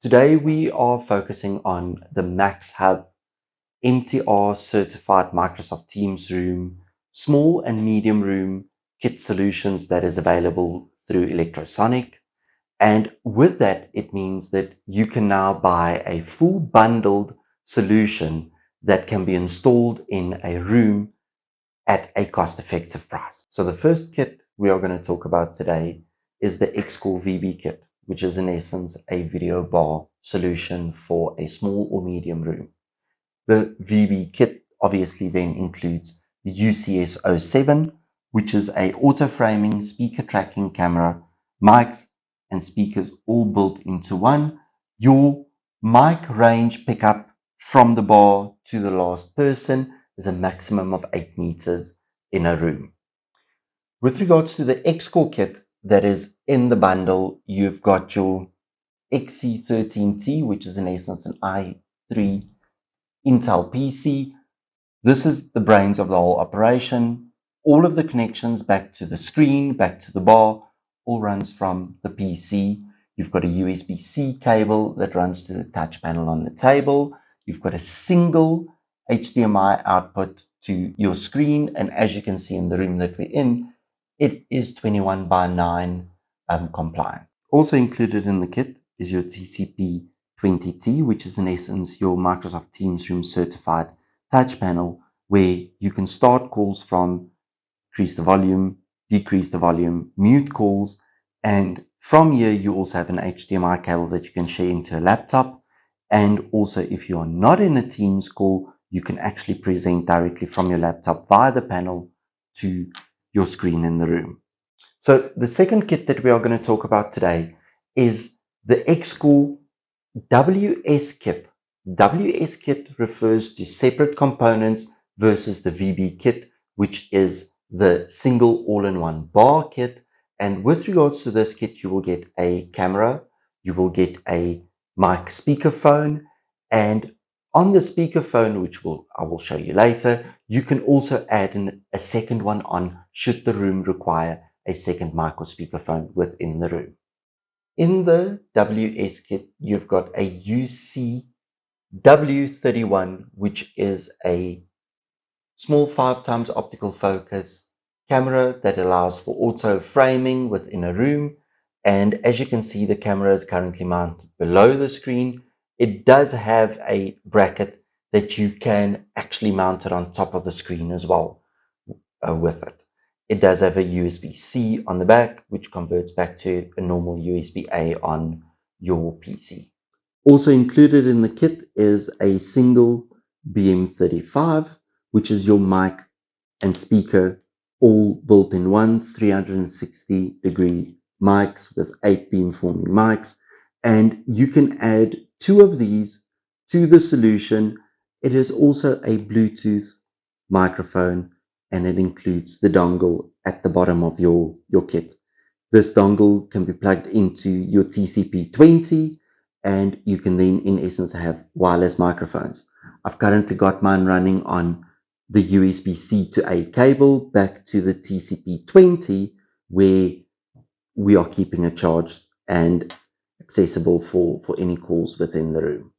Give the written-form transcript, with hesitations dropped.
Today we are focusing on the MAXHUB MTR certified Microsoft Teams room, small and medium room kit solutions that is available through Electrosonic. And with that, it means that you can now buy a full bundled solution that can be installed in a room at a cost-effective price. So the first kit we are going to talk about today is the XCore-VB Kit, which is in essence a video bar solution for a small or medium room. The VB kit obviously then includes the UCS-07, which is a auto-framing speaker tracking camera, mics and speakers all built into one. Your mic range pickup from the bar to the last person is a maximum of 8 meters in a room. With regards to the XCore kit that is in the bundle, you've got your XC13T, which is in essence an i3 Intel PC. This is the brains of the whole operation. All of the connections back to the screen, back to the bar, all runs from the PC. You've got a USB-C cable that runs to the touch panel on the table. You've got a single HDMI output to your screen, and as you can see in the room that we're in, it is 21:9 compliant. Also included in the kit is your TCP20T, which is in essence your Microsoft Teams Room certified touch panel, where you can start calls from, increase the volume, decrease the volume, mute calls, and from here you also have an HDMI cable that you can share into a laptop. And also, if you are not in a Teams call, you can actually present directly from your laptop via the panel to your screen in the room. So the second kit that we are going to talk about today is the XCore-WS kit. WS kit refers to separate components versus the VB kit, which is the single all-in-one bar kit. And with regards to this kit, you will get a camera, you will get a mic speakerphone, and on the speakerphone, which I will show you later, you can also add a second one on should the room require a second mic or speakerphone within the room. In the WS kit, you've got a UCW31, which is a small 5x optical focus camera that allows for auto framing within a room. And as you can see, the camera is currently mounted below the screen. It does have a bracket that you can actually mount it on top of the screen as well with it. It does have a USB-C on the back, which converts back to a normal USB-A on your PC. Also included in the kit is a single BM35, which is your mic and speaker all built in one, 360-degree mics with 8 beamforming mics. And you can add 2 of these to the solution. It is also a Bluetooth microphone, and it includes the dongle at the bottom of your kit. This dongle can be plugged into your TCP20, and you can then in essence have wireless microphones. I've currently got mine running on the USB-C to A cable back to the TCP20, where we are keeping it charged and accessible for any calls within the room.